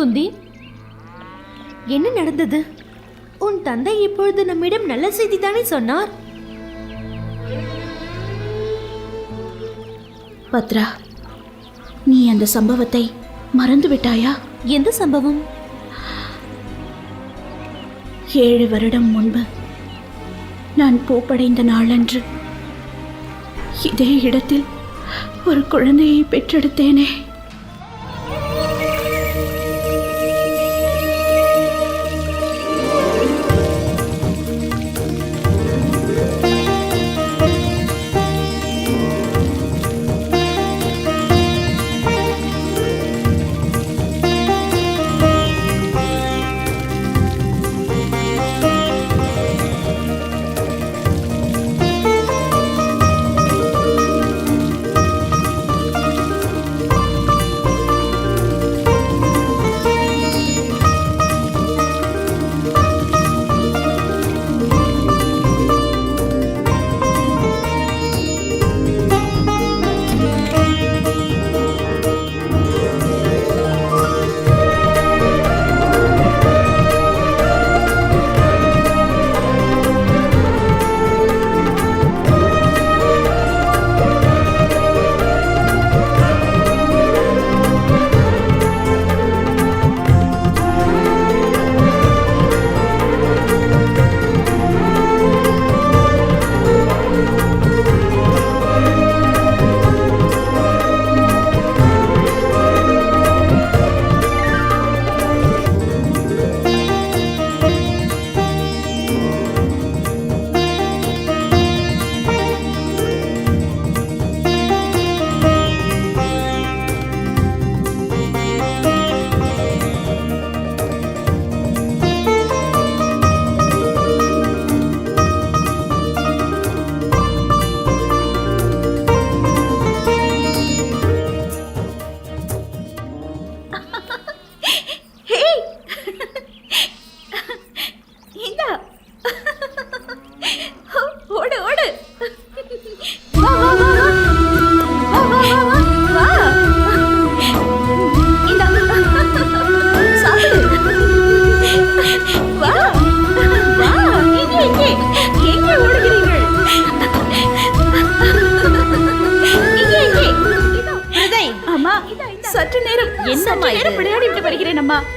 குந்தி, என்ன நடந்தது? உன் தந்தை இப்பொழுது நம்மிடம் நல்ல செய்தி தானே சொன்னார்? பத்ரா, நீ அந்த சம்பவத்தை மறந்து விட்டாயா? எந்த சம்பவம்? 7 வருடம் முன்பு நான் பூப்படைந்த நாளன்று இதே இடத்தில் ஒரு குழந்தையை பெற்றெடுத்தேனே.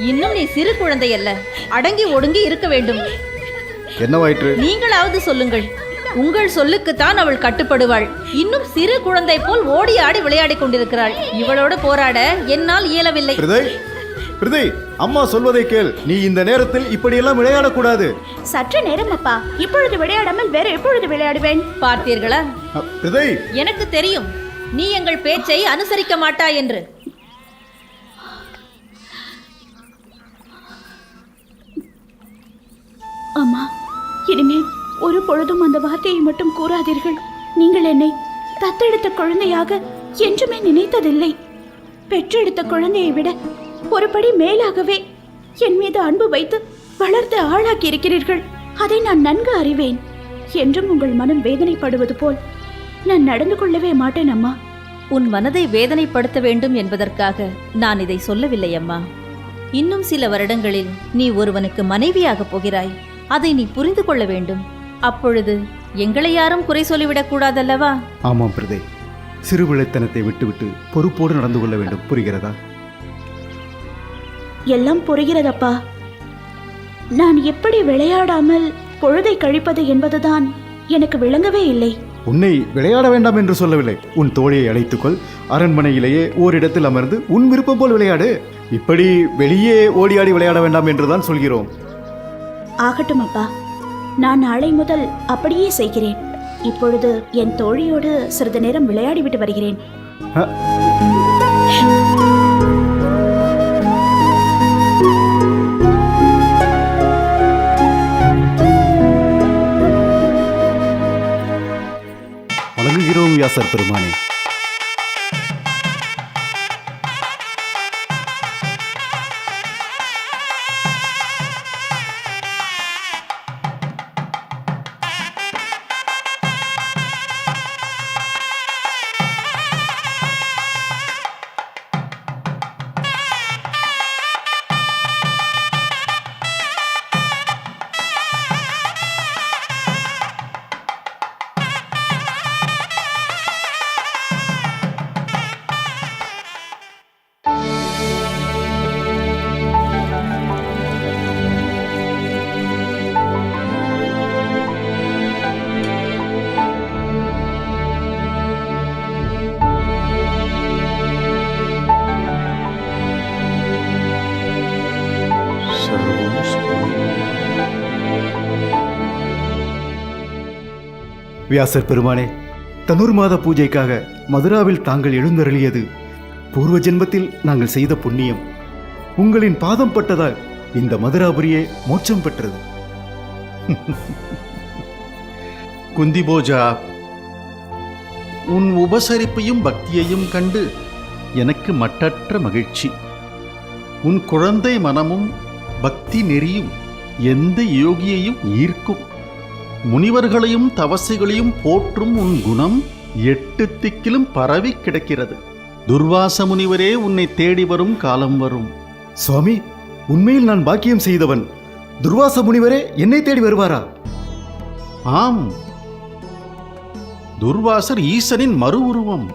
இன்னும் நீ சிறு குழந்தை அல்ல, அடங்கி ஒடுங்கி இருக்க வேண்டும். என்னவாயிற்று? நீங்களாவது சொல்லுங்கள். உங்கள் சொல்லுக்குத்தான் அவள் கட்டுப்படுவாள். இன்னும் சிறு குழந்தை போல் ஓடி ஆடி விளையாடி கொண்டிருக்கிறாள். இவளோடு போராட என்னால் இயலவில்லை. பிரிதை, அம்மா சொல்வதை கேள். நீ இந்த நேரத்தில் இப்படியெல்லாம் விளையாடக்கூடாது. சற்று நேரம் அப்பா, இப்பொழுது விளையாடாமல் வேற எப்பொழுது விளையாடுவேன்? பார்த்தீர்களா? பிரிதை, எனக்கு தெரியும் நீ எங்கள் பேச்சை அனுசரிக்க மாட்டாய் என்று. அம்மா, இனிமேல் ஒரு பொழுதும் அந்த வார்த்தையை மட்டும் கூறாதீர்கள். நீங்கள் என்னை தத்தெடுத்த குழந்தையாக என்றுமே நினைத்ததில்லை. பெற்றெடுத்த குழந்தையை விட ஒரு படி மேலாகவே என் மீது அன்பு வைத்து வளர்த்து ஆளாக்கி இருக்கிறீர்கள். அதை நான் நன்கு அறிவேன். என்றும் உங்கள் மனம் வேதனைப்படுவது போல் நான் நடந்து கொள்ளவே மாட்டேன் அம்மா. உன் மனதை வேதனைப்படுத்த வேண்டும் என்பதற்காக நான் இதை சொல்லவில்லை அம்மா. இன்னும் சில வருடங்களில் நீ ஒருவனுக்கு மனைவியாக போகிறாய். அதை நீ புரிந்து கொள்ள வேண்டும். அப்பொழுது எங்களை யாரும் குறை சொல்லிவிடக் கூடாதல்லவா? ஆமாம் பிரிதை, சிறுவிளைத்தனத்தை விட்டுவிட்டு பொறுப்போடு நடந்து கொள்ள வேண்டும். புரிகிறதா? எல்லாம் புரிகிறதப்பா. நான் எப்படி விளையாடாமல் பொழுதை கழிப்பது என்பதுதான் எனக்கு விளங்கவே இல்லை. உன்னை விளையாட வேண்டாம் என்று சொல்லவில்லை. உன் தோழியை அழைத்துக்கொள், அரண்மனையிலேயே ஓரிடத்தில் அமர்ந்து உன் விருப்பம் போல் விளையாடு. இப்படி வெளியே ஓடியாடி விளையாட வேண்டாம் என்றுதான் சொல்கிறோம். ஆகட்டும் அப்பா, நான் நாளை முதல் அப்படியே செய்கிறேன். இப்பொழுது என் தோழியோடு சிறிது நேரம் விளையாடிவிட்டு வருகிறேன். வணங்குகிறோம் வியாசர் பெருமானே. வியாசர் பெருமானே, தனுர்மாத பூஜைக்காக மதுராவில் தாங்கள் எழுந்தருளியது பூர்வ ஜென்மத்தில் நாங்கள் செய்த புண்ணியம். உங்களின் பாதம் பட்டதால் இந்த மதுராபுரியே மோட்சம் பெற்றது. குந்திபோஜா, உன் உபசரிப்பையும் பக்தியையும் கண்டு எனக்கு மட்டற்ற மகிழ்ச்சி. உன் குழந்தை மனமும் பக்தி நெறியும் எந்த யோகியையும் ஈர்க்கும். முனிவர்களையும் தவசிகளையும் போற்றும் உன் குணம் 8 திக்கிலும் பரவி கிடக்கிறது. துர்வாச முனிவரே உன்னை தேடி வரும் காலம் வரும். சுவாமி, உண்மையில் நான் பாக்கியம் செய்தவன். துர்வாச முனிவரே என்னை தேடி வருவாரா? ஆம், துர்வாசர் ஈசனின் மறு உருவம்,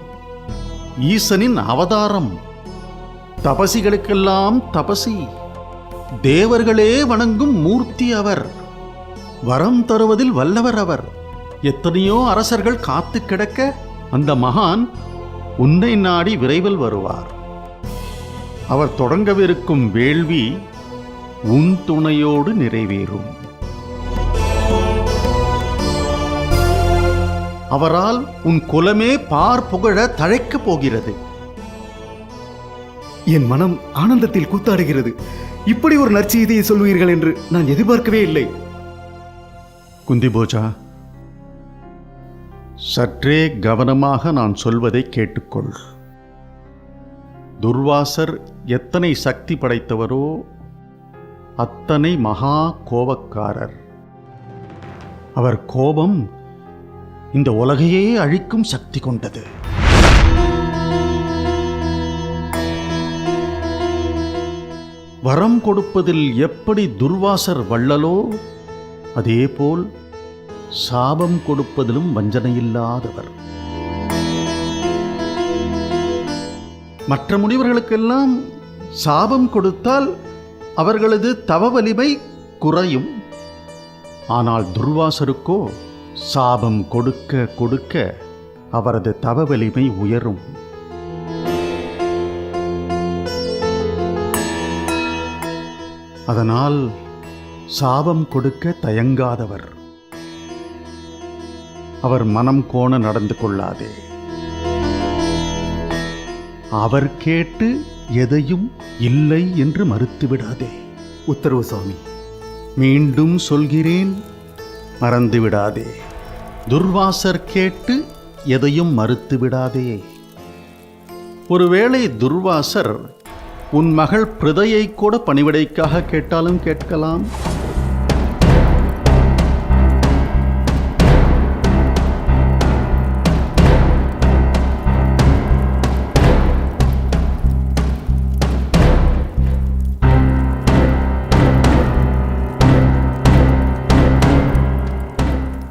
ஈசனின் அவதாரம். தபசிகளுக்கெல்லாம் தபசி, தேவர்களே வணங்கும் மூர்த்தி அவர். வரம் தருவதில் வல்லவர் அவர். எத்தனையோ அரசர்கள் காத்து கிடக்க அந்த மகான் உன்னை நாடி விரைவில் வருவார். அவர் தொடங்கவிருக்கும் வேள்வி உன் துணையோடு நிறைவேறும். அவரால் உன் குலமே பார் புகழ தழைக்கப் போகிறது. என் மனம் ஆனந்தத்தில் கூத்தாடுகிறது. இப்படி ஒரு நற்செய்தியை சொல்வீர்கள் என்று நான் எதிர்பார்க்கவே இல்லை. குந்திபோஜா, சற்றே கவனமாக நான் சொல்வதை கேட்டுக்கொள். துர்வாசர் எத்தனை சக்தி படைத்தவரோ அத்தனை மகா கோபக்காரர். அவர் கோபம் இந்த உலகையே அழிக்கும் சக்தி கொண்டது. வரம் கொடுப்பதில் எப்படி துர்வாசர் வள்ளலோ அதேபோல் சாபம் கொடுப்பதிலும் வஞ்சனையில்லாதவர். மற்ற முனிவர்களுக்கெல்லாம் சாபம் கொடுத்தால் அவர்களது தவ வலிமை குறையும். ஆனால் துர்வாசருக்கோ சாபம் கொடுக்க கொடுக்க அவரது தவ வலிமை உயரும். அதனால் சாபம் கொடுக்க தயங்காதவர். அவர் மனம் கோண நடந்து கொள்ளாதே. அவர் கேட்டு எதையும் இல்லை என்று மறுத்துவிடாதே. உத்தரவு சுவாமி. மீண்டும் சொல்கிறேன், மறந்துவிடாதே. துர்வாசர் கேட்டு எதையும் மறுத்துவிடாதே. ஒருவேளை துர்வாசர் உன் மகள் பிரதையை கூட பணிவிடைக்காக கேட்டாலும் கேட்கலாம்.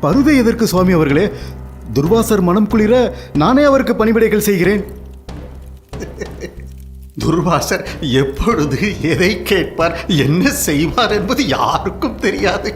பருதை எதற்கு சுவாமி அவர்களே? துர்வாசர் மனம் குளிர நானே அவருக்கு பணிவிடைகள் செய்கிறேன். துர்வாசர் எப்பொழுது எதை கேட்பார், என்ன செய்வார் என்பது யாருக்கும் தெரியாது.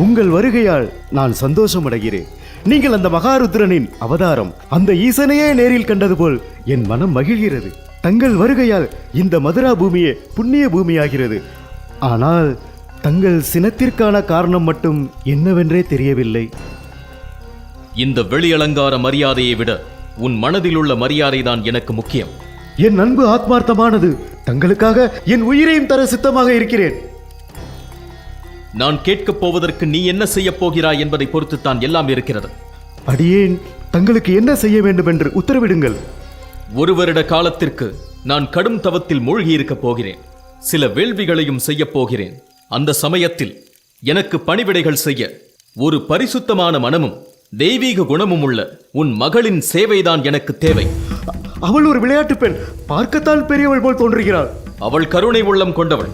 உங்கள் வருகையால் நான் சந்தோஷம் அடைகிறேன். நீங்கள் அந்த மகாருத்ரனின் அவதாரம், அந்த ஈசனையே நேரில் கண்டது போல் என் மனம் மகிழ்கிறது. தங்கள் வருகையால் இந்த மதுரா பூமியே புண்ணிய பூமியாகிறது. ஆனால் தங்கள் சினத்திற்கான காரணம் மட்டும் என்னவென்றே தெரியவில்லை. இந்த வெளியலங்கார மரியாதையை விட உன் மனதில் உள்ள மரியாதைதான் எனக்கு முக்கியம். என் அன்பு ஆத்மார்த்தமானது. தங்களுக்காக என் உயிரையும் தர சித்தமாக இருக்கிறேன். நான் கேட்கப் போவதற்கு நீ என்ன செய்யப் போகிறாய் என்பதை பொறுத்துத்தான் எல்லாம் இருக்கிறது. அடியேன் தங்களுக்கு என்ன செய்ய வேண்டும் என்று உத்தரவிடுங்கள். 1 வருட காலத்திற்கு நான் கடும் தவத்தில் மூழ்கியிருக்கப் போகிறேன். சில வேள்விகளையும் செய்யப் போகிறேன். அந்த சமயத்தில் எனக்கு பணிவிடைகள் செய்ய ஒரு பரிசுத்தமான மனமும் தெய்வீக குணமும் உள்ள உன் மகளின் சேவைதான் எனக்கு தேவை. அவள் ஒரு விளையாட்டு பெண், பார்க்கத்தான் பெரியவள் போல் தோன்றுகிறாள். அவள் கருணை உள்ளம் கொண்டவள்,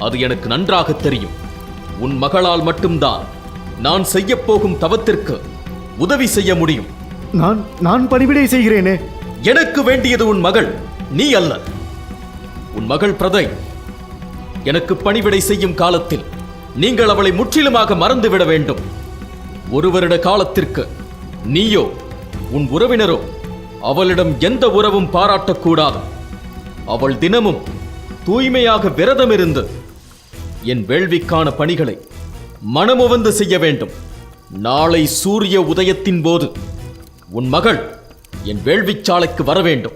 அது எனக்கு நன்றாக தெரியும். உன் மகளால் மட்டும்தான் நான் செய்யப் போகும் தவத்திற்கு உதவி செய்ய முடியும். நான் பணிவிடை செய்கிறேனே. எனக்கு வேண்டியது உன் மகள், நீ அல்ல. உன் மகள் பிரதை எனக்கு பணிவிடை செய்யும் காலத்தில் நீங்கள் அவளை முற்றிலுமாக மறந்துவிட வேண்டும். 1 வருட காலத்திற்கு நீயோ உன் உறவினரோ அவளிடம் எந்த உறவும் பாராட்டக்கூடாது. அவள் தினமும் தூய்மையாக விரதமிருந்து என் வேள்விக்கான பணிகளை மனமுவந்து செய்ய வேண்டும். நாளை சூரிய உதயத்தின் போது உன் மகள் என் வேள்விச்சாலைக்கு வர வேண்டும்.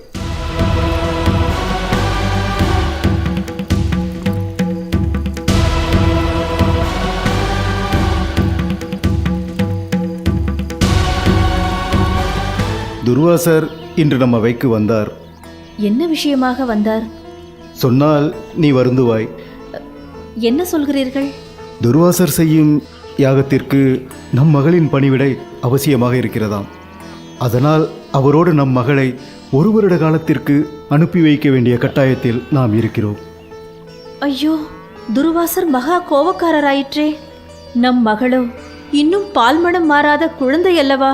துர்வாசர் இன்று நம்ம அவைக்கு வந்தார். என்ன விஷயமாக வந்தார்? சொன்னால் நீ வருந்துவாய். என்ன சொல்கிறீர்கள்? துர்வாசர் செய்யும் யாகத்திற்கு நம் மகளின் பணிவிடை அவசியமாக இருக்கிறதாம். அதனால் அவரோடு நம் மகளை 1 வருட காலத்திற்கு அனுப்பி வைக்க வேண்டிய கட்டாயத்தில் நாம் இருக்கிறோம். ஐயோ, துர்வாசர் மகா கோபக்காரராயிற்றே. நம் மகளோ இன்னும் பால்மணம் மாறாத குழந்தை அல்லவா?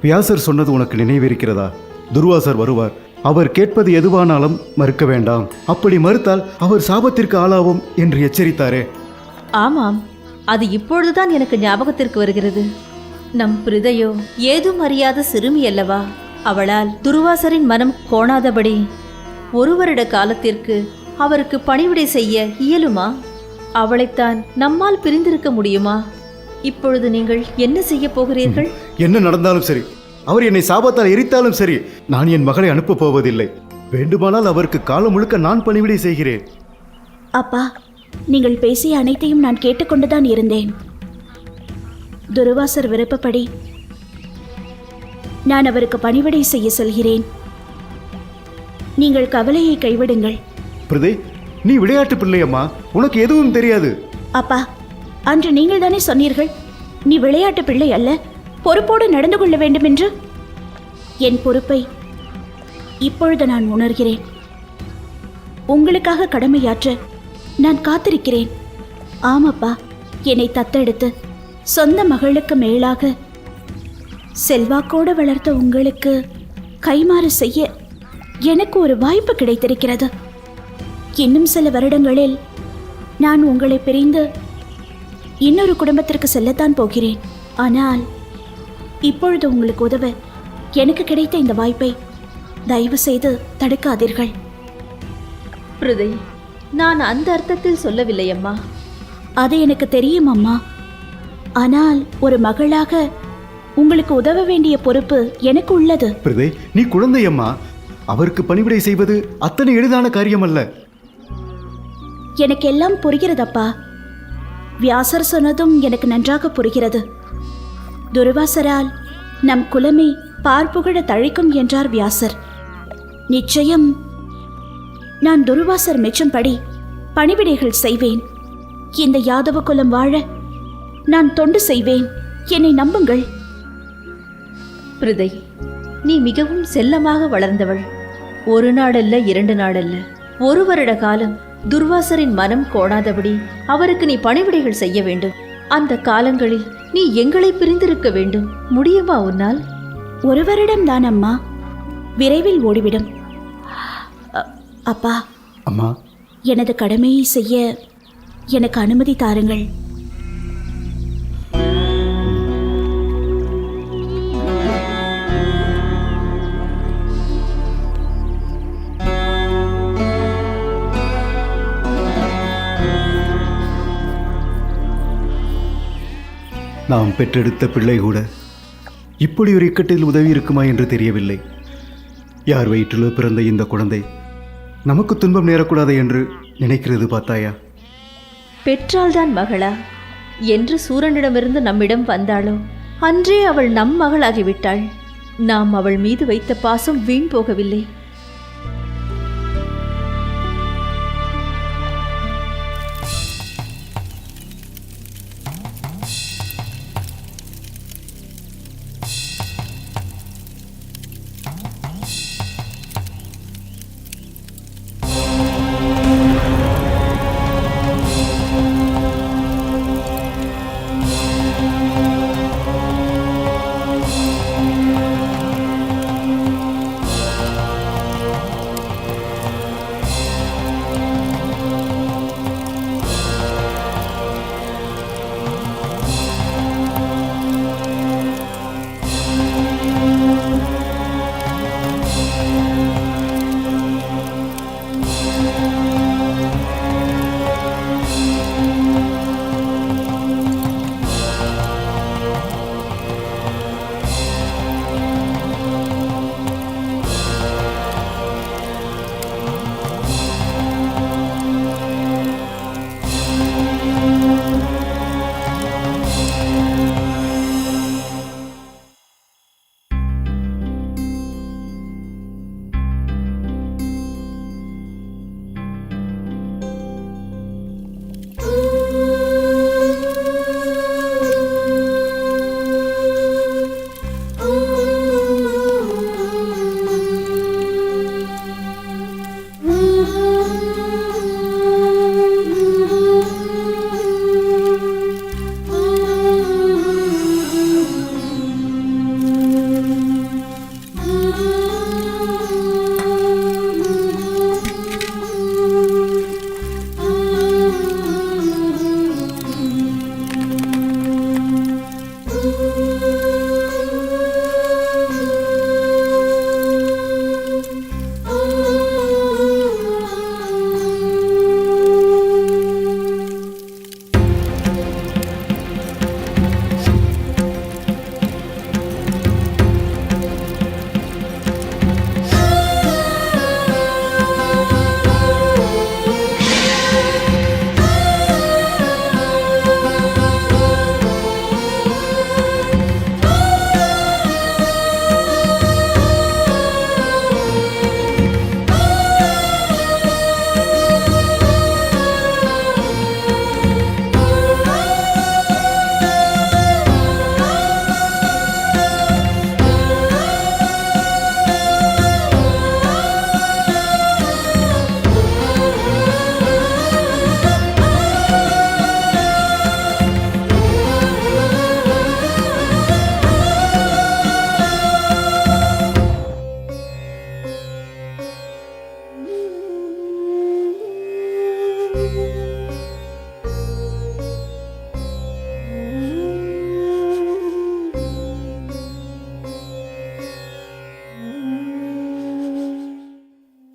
வியாசர் சொன்னது உனக்கு நினைவிருக்கிறதா? துர்வாசர் வருவார். அவர் கேட்பது எதுவானாலும் மறுக்க வேண்டாம். அப்படி மறுத்தால் அவர் சாபத்திற்கு ஆளாவோம் என்று எச்சரித்தாரே. ஆமாம், அது இப்பொழுதுதான் எனக்கு ஞாபகத்திற்கு வருகிறது. நம் பிரிதையோ ஏதும் அறியாத சிறுமி அல்லவா? அவளால் துர்வாசரின் மனம் கோணாதபடி 1 வருட காலத்திற்கு அவருக்கு பணிவிடை செய்ய இயலுமா? அவளைத்தான் நம்மால் பிரிந்திருக்க முடியுமா? இப்பொழுது நீங்கள் என்ன செய்ய போகிறீர்கள்? என்ன நடந்தாலும் சரி, அவர் என்னை சாபத்தால் எரித்தாலும் சரி, நான் என் மகளை அனுப்பப் போவதில்லை. வேண்டுமானால் அவருக்கு காலம் முழுக்க நான் பணிவிடை செய்கிறேன். அப்பா, நீங்கள் பேசிய அனைத்தையும் நான் கேட்டுக்கொண்டுதான் இருந்தேன். துர்வாசர் விருப்பப்படி நான் அவருக்கு பணிவிடை செய்ய செல்கிறேன். நீங்கள் கவலையை கைவிடுங்கள். பிரதே, நீ விளையாட்டு பிள்ளையம்மா, உனக்கு எதுவும் தெரியாது. அப்பா, அன்று நீங்கள் தானே சொன்னீர்கள், நீ விளையாட்டு பிள்ளை அல்ல, பொறுப்போடு நடந்து கொள்ள வேண்டும் என்று. என் பொறுப்பை இப்பொழுது நான் உணர்கிறேன். உங்களுக்காக கடமையாற்ற நான் காத்திருக்கிறேன். ஆமாப்பா, என்னை தத்தெடுத்து சொந்த மகளுக்கு மேலாக செல்வாக்கோடு வளர்த்த உங்களுக்கு கைமாறு செய்ய எனக்கு ஒரு வாய்ப்பு கிடைத்திருக்கிறது. இன்னும் சில வருடங்களில் நான் உங்களை பிரிந்து இன்னொரு குடும்பத்திற்கு செல்லத்தான் போகிறேன். ஆனால் இப்பொழுது உங்களுக்கு உதவ எனக்கு கிடைத்த இந்த வாய்ப்பை தயவு செய்து தடுக்காதீர்கள். பிரிதை, நான் அந்த அர்த்தத்தில் சொல்லவில்லை அம்மா. அது எனக்கு தெரியும் அம்மா. ஆனால் ஒரு மகளாக உங்களுக்கு உதவ வேண்டிய பொறுப்பு எனக்கு உள்ளது. பிரதே, நீ குழந்தையம்மா. அவருக்கு பணிவிடை செய்வது அத்தனை எளிதான காரியம் அல்ல. எனக்கு எல்லாம் புரிகிறதப்பா. வியாசர் சொன்னதும் எனக்கு நன்றாக புரிகிறது. துர்வாசரால் நம் குலமே பார்ப்புகழ தழைக்கும் என்றார் வியாசர். நிச்சயம் நான் துர்வாசர் மெச்சும்படி பணிவிடைகள் செய்வேன். இந்த யாதவ குலம் வாழ நான் தொண்டு செய்வேன். என்னை நம்புங்கள். பிரிதை, நீ மிகவும் செல்லமாக வளர்ந்தவள். 1 நாடல்ல 2 நாடல்ல, 1 வருட காலம் துர்வாசரின் மனம் கோணாதபடி அவருக்கு நீ பணிவிடைகள் செய்ய வேண்டும். அந்த காலங்களில் நீ எங்களை பிரிந்திருக்க வேண்டும். முடியுமா உன்னால்? 1 வருடம் தான் அம்மா, விரைவில் ஓடிவிடும். அப்பா, அம்மா, எனது கடமையை செய்ய எனக்கு அனுமதி தாருங்கள். நாம் பெற்றெடுத்த பிள்ளை கூட இப்படி ஒரு இக்கட்டில் உதவி இருக்குமா என்று தெரியவில்லை. யார் வயிற்றிலோ பிறந்த இந்த குழந்தை நமக்கு துன்பம் நேரக்கூடாது என்று நினைக்கிறது பார்த்தாயா? பெற்றால்தான் மகளா என்று சூரனிடமிருந்து நம்மிடம் வந்தாளோ அன்றே அவள் நம் மகளாகிவிட்டாள். நாம் அவள் மீது வைத்த பாசம் வீண் போகவில்லை.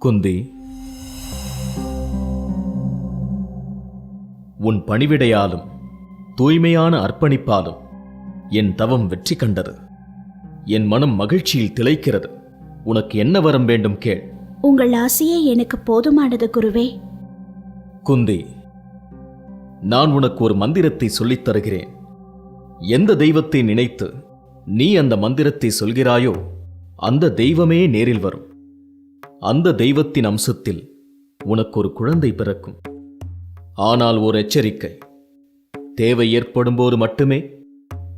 குந்தி, உன் பணிவிடையாலும் தூய்மையான அர்ப்பணிப்பாலும் என் தவம் வெற்றி கண்டது. என் மனம் மகிழ்ச்சியில் திளைக்கிறது. உனக்கு என்ன வரம் வேண்டும் கேள். உங்கள் ஆசையே எனக்கு போதுமானது குருவே. குந்தி, நான் உனக்கு ஒரு மந்திரத்தை சொல்லித் தருகிறேன். எந்த தெய்வத்தை நினைத்து நீ அந்த மந்திரத்தை சொல்கிறாயோ அந்த தெய்வமே நேரில் வரும். அந்த தெய்வத்தின் அம்சத்தில் உனக்கு ஒரு குழந்தை பிறக்கும். ஆனால் ஒரு எச்சரிக்கை, தேவை ஏற்படும் போது மட்டுமே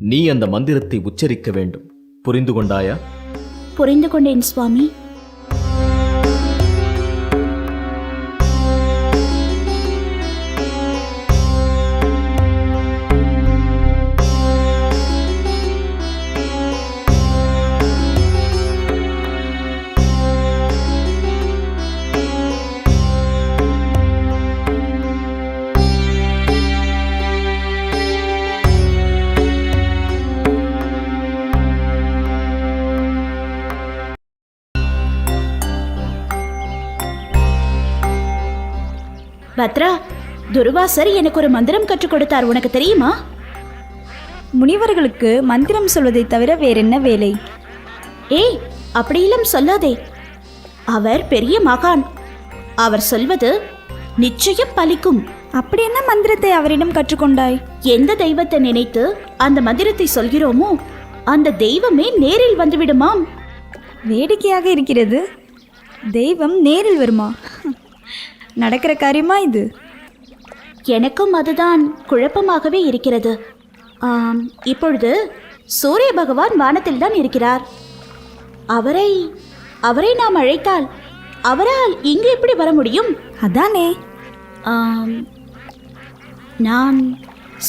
நீ அந்த மந்திரத்தை உச்சரிக்க வேண்டும். புரிந்து கொண்டாயா? புரிந்து கொண்டேன் சுவாமி. பத்ரா, துர்வாசர் எனக்கு ஒரு மந்திரம் கற்றுக் கொடுத்தார், உனக்கு தெரியுமா? முனிவர்களுக்கு மந்திரம் சொல்வதை தவிர வேறென்ன வேலை? ஏய், அப்படியெல்லாம் சொல்லாதே. அவர் பெரிய மகான். அவர் சொல்வது நிச்சயம் பலிக்கும். அப்படி என்ன மந்திரத்தை அவரிடம் கற்றுக்கொண்டாய்? எந்த தெய்வத்தை நினைத்து அந்த மந்திரத்தை சொல்கிறோமோ அந்த தெய்வமே நேரில் வந்துவிடுமாம். வேடிக்கையாக இருக்கிறது. தெய்வம் நேரில் வருமா? நடக்கிற காரியமா இது? எனக்கும் அதுதான் குழப்பமாகவே இருக்கிறது. இப்பொழுது சூரிய பகவான் வானத்தில் தான் இருக்கிறார். அவரை நாம் அழைத்தால் அவரால் இங்கு எப்படி வர முடியும்? அதானே. நான்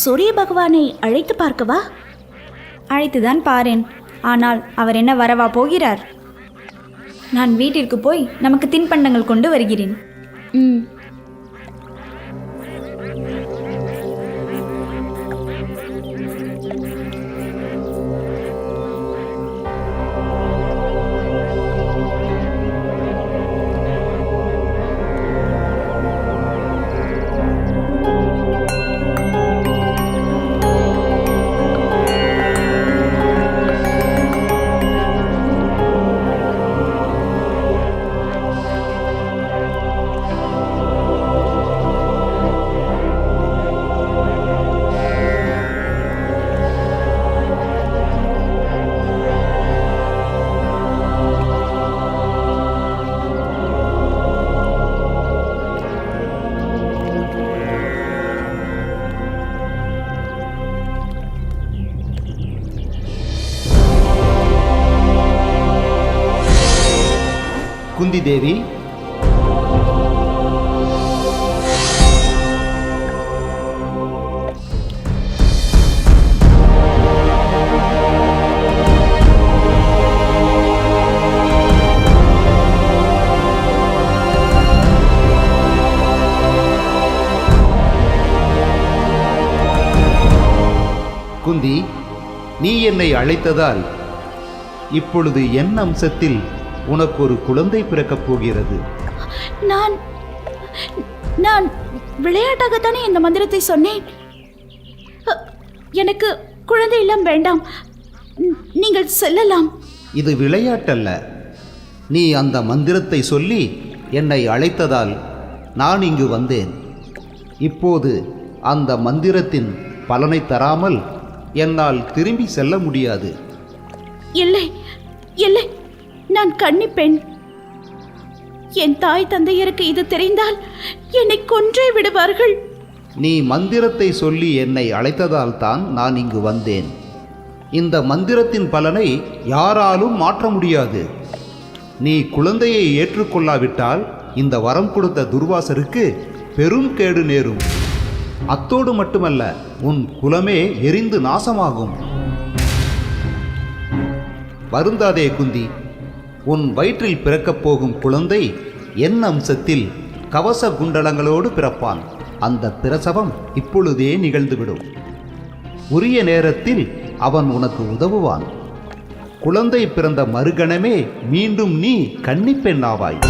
சூரிய பகவானை அழைத்து பார்க்கவா? அழைத்துதான் பாரேன். ஆனால் அவர் என்ன வரவா போகிறார்? நான் வீட்டிற்கு போய் நமக்கு தின்பண்டங்கள் கொண்டு வருகிறேன். குந்தி தேவி, குந்தி, நீ என்னை அழைத்ததால் இப்பொழுது என் அம்சத்தில் உனக்கு ஒரு குழந்தை பிறக்கப் போகிறது. நான் விளையாட்டாகத்தானே இந்த மந்திரத்தை சொன்னேன். எனக்கு குழந்தை எல்லாம் வேண்டாம், நீங்கள் செல்லலாம். இது விளையாட்டல்ல. நீ அந்த மந்திரத்தை சொல்லி என்னை அழைத்ததால் நான் இங்கு வந்தேன். இப்போது அந்த மந்திரத்தின் பலனை தராமல் என்னால் திரும்பி செல்ல முடியாது. இல்லை இல்லை, நான் கன்னி பெண். என் தாய் தந்தையருக்கு இது தெரிந்தால் என்னை கொன்றே விடுவார்கள். நீ மந்திரத்தை சொல்லி என்னை அழைத்ததால் தான் நான் இங்கு வந்தேன். இந்த மந்திரத்தின் பலனை யாராலும் மாற்ற முடியாது. நீ குழந்தையை ஏற்றுக்கொள்ளாவிட்டால் இந்த வரம் கொடுத்த துர்வாசருக்கு பெரும் கேடு நேரும். அத்தோடு மட்டுமல்ல, உன் குலமே எரிந்து நாசமாகும். வருந்தாதே குந்தி. உன் வயிற்றில் பிறக்கப் போகும் குழந்தை என் அம்சத்தில் கவச குண்டலங்களோடு பிறப்பான். அந்த பிரசவம் இப்பொழுதே நிகழ்ந்துவிடும். உரிய நேரத்தில் அவன் உனக்கு உதவுவான். குழந்தை பிறந்த மறுகணமே மீண்டும் நீ கன்னிப்பெண்ணாவாய்.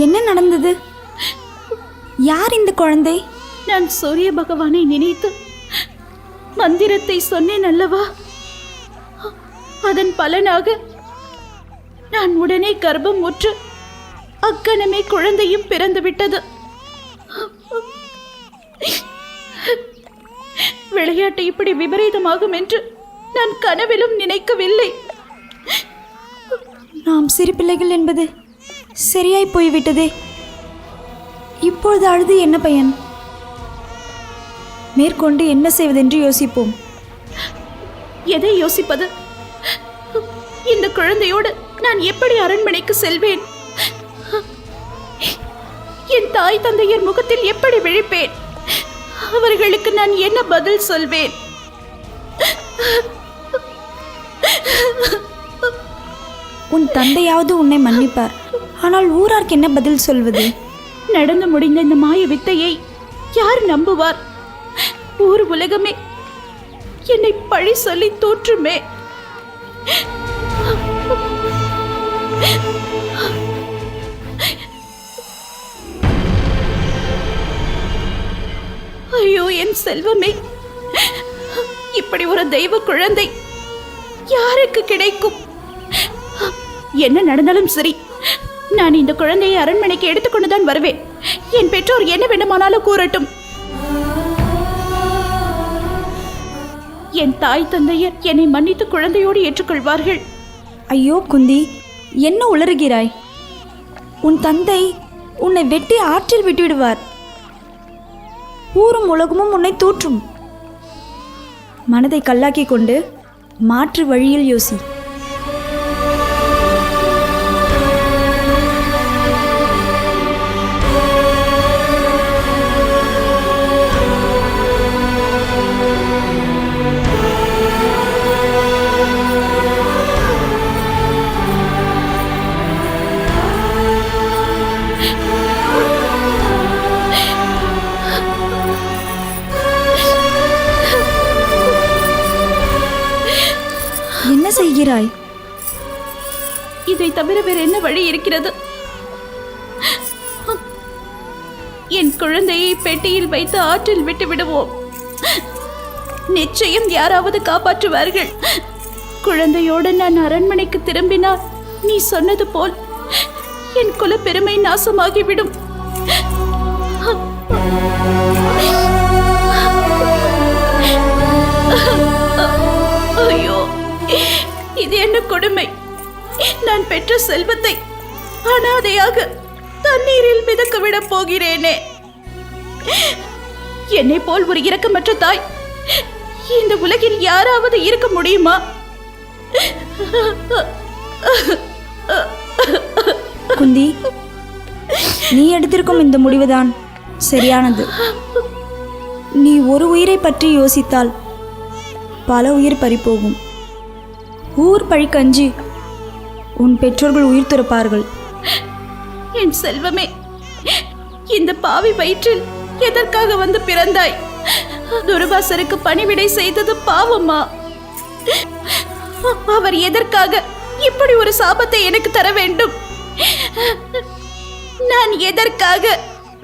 என்ன நடந்தது? யார் இந்த குழந்தை? நான் சூரிய பகவானை நினைத்து மந்திரத்தை சொன்னேன் அல்லவா, அதன் பலனாக நான் உடனே கர்ப்பம் உற்று அக்கணமே குழந்தையும் பிறந்து விட்டது. விளையாட்டு இப்படி விபரீதமாகும் என்று நான் கனவிலும் நினைக்கவில்லை. நாம் சிறு பிள்ளைகள் என்பது சரியாய் போய்விட்டதே. இப்பொழுது அழுது என்ன பயன்? மேற்கொண்டு என்ன செய்வதென்று யோசிப்போம். எதை யோசிப்பது? இந்த குழந்தையோடு நான் எப்படி அரண்மனைக்கு செல்வேன்? என் தாய் தந்தையர் முகத்தில் எப்படி விழிப்பேன்? அவர்களுக்கு நான் என்ன பதில் சொல்வேன்? உன் தந்தையாவது உன்னை மன்னிப்பார், ஆனால் ஊராருக்கு என்ன பதில் சொல்வது? நடந்து முடிந்த இந்த மாய வித்தையை யார் நம்புவார்? ஊர் உலகமே என்னை பழி சொல்லி தோற்றுமே. ஐயோ என் செல்வமே, இப்படி ஒரு தெய்வ குழந்தை யாருக்கு கிடைக்கும்? என்ன நடந்தாலும் சரி, நான் இந்த குழந்தையை அரண்மனைக்கு எடுத்துக்கொண்டுதான் வருவேன். என் பெற்றோர் என்ன வேண்டுமானாலும் கூறட்டும். என் தாய் தந்தையர் என்னை மன்னித்து குழந்தையோடு ஏற்றுக்கொள்வார்கள். ஐயோ குந்தி, என்ன உளறுகிறாய்? உன் தந்தை உன்னை வெட்டி ஆற்றில் விட்டுவிடுவார். ஊரும் உலகமும் உன்னை தூற்றும். மனதை கல்லாக்கி கொண்டு மாற்று வழியில் யோசி. என்ன செய்கிறாய்? இதை தவிர வேறு என்ன வழி இருக்கிறது? என் குழந்தையை பெட்டியில் வைத்து ஆற்றில் விட்டு விடுவோம். நிச்சயம் யாராவது காப்பாற்றுவார்கள். குழந்தையோடு நான் அரண்மனைக்கு திரும்பினால் நீ சொன்னது போல் என் குல பெருமை நாசமாகிவிடும். ஐயோ, இது என்ன கொடுமை! நான் பெற்ற செல்வத்தை அனாதையாக தண்ணீரில் மிதக்க விடப் போகிறேனே. என்னை போல் ஒரு இரக்கமற்ற தாய் இந்த உலகில் யாராவது இருக்க முடியுமா? குந்தி, நீ எடுத்திருக்கும் இந்த முடிவுதான் சரியானது. நீ ஒரு உயிரை பற்றி யோசித்தால் பல உயிர் பறிபோகும். ஊர் பழிக்கஞ்சி உன் பெற்றோர்கள் உயிர் துறப்பார்கள். என் செல்வமே, இந்த பாவி வயிற்றில் எதற்காக வந்து பிறந்தாய்? துர்வாசருக்கு பணிவிடை செய்தது பாவமா? அவர் எதற்காக இப்படி ஒரு சாபத்தை எனக்கு தர வேண்டும்? நான் எதற்காக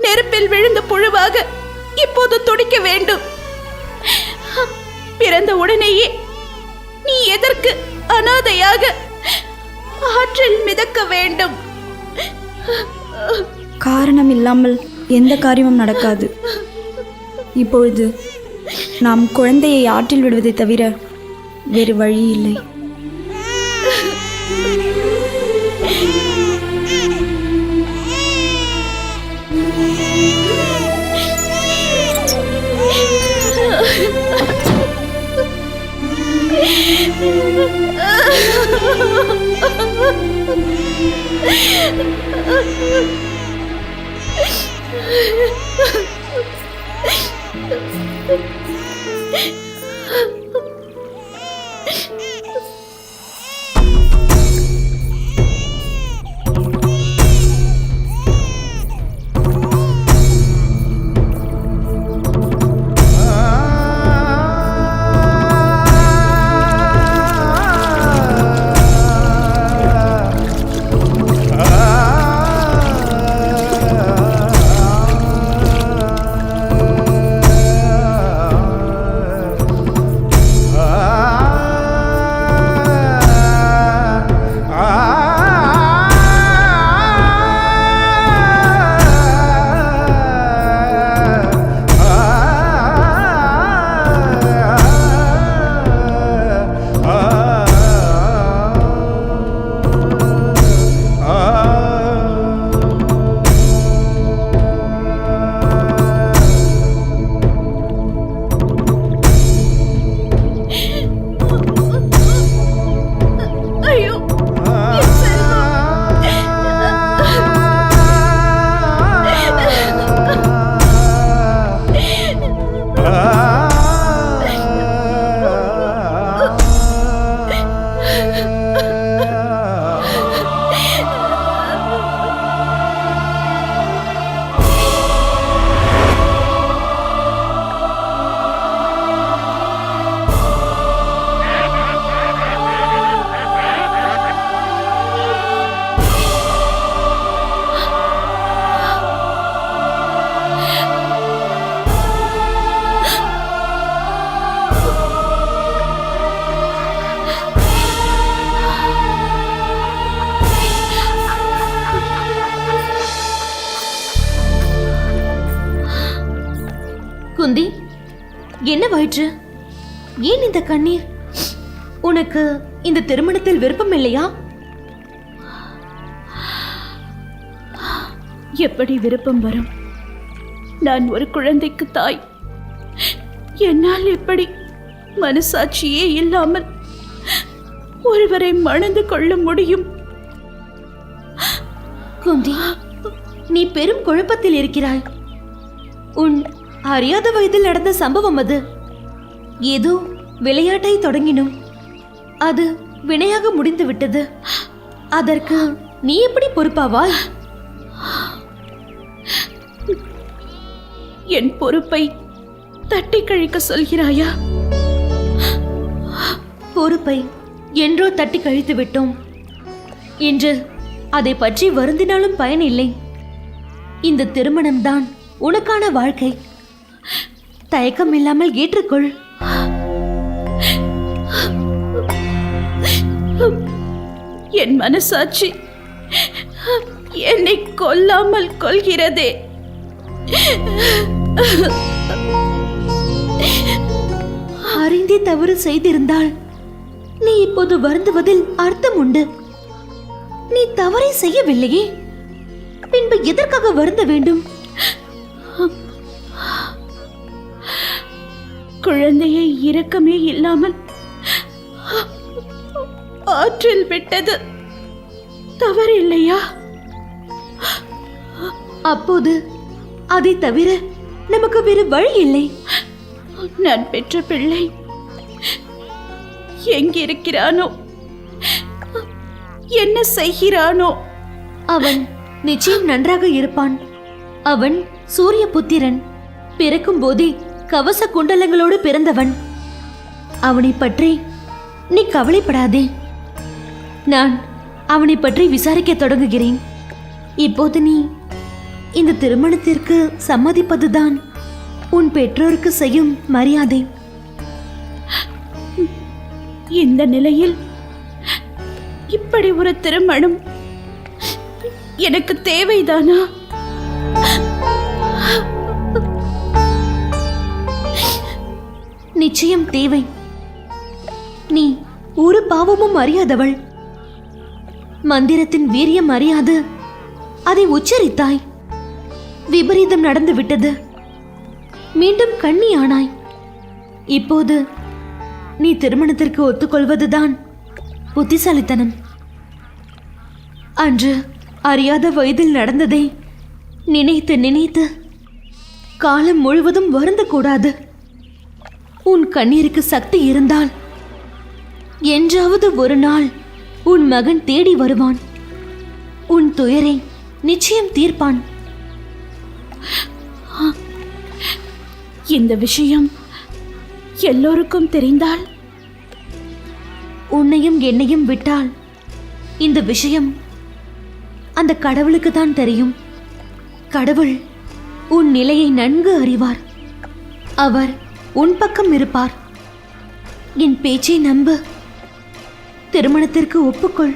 நெருப்பில் விழுந்த புழுவாக இப்போது துடிக்க வேண்டும்? பிறந்த உடனேயே நீ எதற்கு அனாதையாக ஆற்றில் மிதக்க வேண்டும்? காரணம் இல்லாமல் எந்த காரியமும் நடக்காது. இப்பொழுது நாம் குழந்தையை ஆற்றில் விடுவதை தவிர வேறு வழி இல்லை. என்னவாயிற்று? ஏன் இந்த கண்ணீர்? உனக்கு இந்த திருமணத்தில் விருப்பம் இல்லையா? எப்படி விருப்பம் வரும்? நான் ஒரு குழந்தைக்கு தாய். என்னால் எப்படி மனசாட்சியே இல்லாமல் ஒருவரை மணந்து கொள்ள முடியும்? குந்தி, நீ பெரும் குழப்பத்தில் இருக்கிறாய். உன் அறியாத வயதில் நடந்த சம்பவம் அது. ஏதோ விளையாட்டை தொடங்கினோம், அது வினையாக முடிந்து விட்டது. அதற்கு நீ எப்படி பொறுப்பாவாய்? என் பொறுப்பை தட்டி கழிக்க சொல்கிறாயா? பொறுப்பை என்றோ தட்டி கழித்து விட்டோம். இன்று அதை பற்றி வருந்தினாலும் பயனில்லை. இந்த திருமணம்தான் உனக்கான வாழ்க்கை. தயக்கம் இல்லாமல் ஏற்றுக்கொள். என் மனசாட்சி என்னை கொல்லாமல் கொள்கிறதே. அறிந்தே தவறு செய்திருந்தால் நீ இப்போது வருந்துவதில் அர்த்தம் உண்டு. நீ தவறை செய்யவில்லையே, பின்பு எதற்காக வருந்த வேண்டும்? குழந்தையை இரக்கமே இல்லாமல் ஆற்றில் விட்டது தவறில்லையா? அப்போது அதை தவிர நமக்கு வேறு வழி இல்லை. நான் பெற்ற பிள்ளை எங்கிருக்கிறானோ, என்ன செய்கிறானோ? அவன் நிச்சயம் நன்றாக இருப்பான். அவன் சூரிய புத்திரன். பிறக்கும் போதே கவச குண்டலங்களோடு பிறந்தவன். அவனை பற்றி நீ கவலைப்படாதே. நான் அவனை பற்றி விசாரிக்க தொடங்குகிறேன். இப்போது நீ இந்த திருமணத்திற்கு சம்மதிப்பதுதான் உன் பெற்றோருக்கு செய்யும் மரியாதை. இந்த நிலையில் இப்படி ஒரு திருமணம் எனக்கு தேவைதானா? நிச்சயம் தேவை. நீ ஒரு பாவமும் அறியாதவள். மந்திரத்தின் வீரியம் அறியாது அதை உச்சரித்தாய். விபரீதம் நடந்து விட்டது. மீண்டும் கண்ணியானாய். இப்போது நீ திருமணத்திற்கு ஒத்துக்கொள்வதுதான் புத்திசாலித்தனம். அன்று அறியாத வயதில் நடந்ததை நினைத்து நினைத்து காலம் முழுவதும் வருந்தக்கூடாது. உன் கண்ணீருக்கு சக்தி இருந்தால் என்றாவது ஒரு நாள் உன் மகன் தேடி வருவான். உன் துயரை நிச்சயம் தீர்ப்பான். இந்த விஷயம் எல்லோருக்கும் தெரிந்தால்? உன்னையும் என்னையும் விட்டால் இந்த விஷயம் அந்த கடவுளுக்கு தான் தெரியும். கடவுள் உன் நிலையை நன்கு அறிவார். அவர் உன் பக்கம் இருப்பார். என் பேச்சை நம்பு. திருமணத்திற்கு ஒப்புக்கொள்.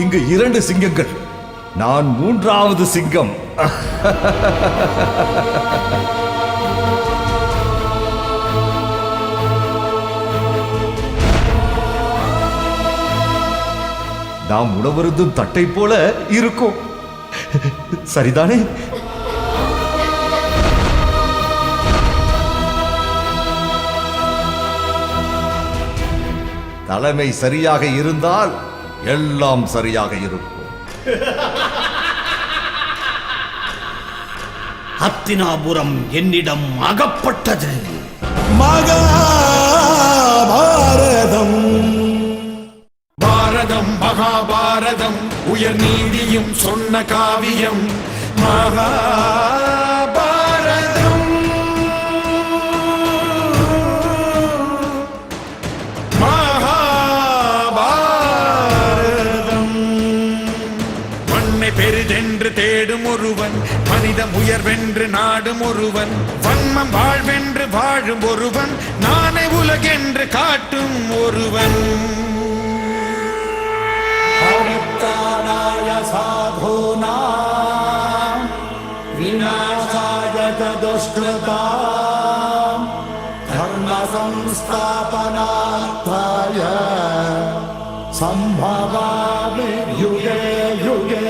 இங்கு 2 சிங்கங்கள், நான் 3வது சிங்கம். நாம் உணவருந்தும் தட்டை போல இருக்கும், சரிதானே? தலைமை சரியாக இருந்தால் எல்லாம் சரியாக இருக்கும். ஹத்தினாபுரம் என்னிடம் அகப்பட்டது. மகாபாரதம், பாரதம் மகாபாரதம், உயர் நீதியும் சொன்ன காவியம் மகாபாரதம். மகாபாரதம். மண்ணை பெரிதென்று தேடும் ஒருவன், மனிதம் உயர்வென்று நாடும் ஒருவன், வன்மம் வாழ்வென்று வாழும் ஒருவன், நானே உலகென்று காட்டும் ஒருவன். பரித்ராணாய சாதூனாம் விநாசாய துஷ்கிருதாம் தர்ம சம்ஸ்தாபனார்த்தாய சம்பவாமி யுகே யுகே.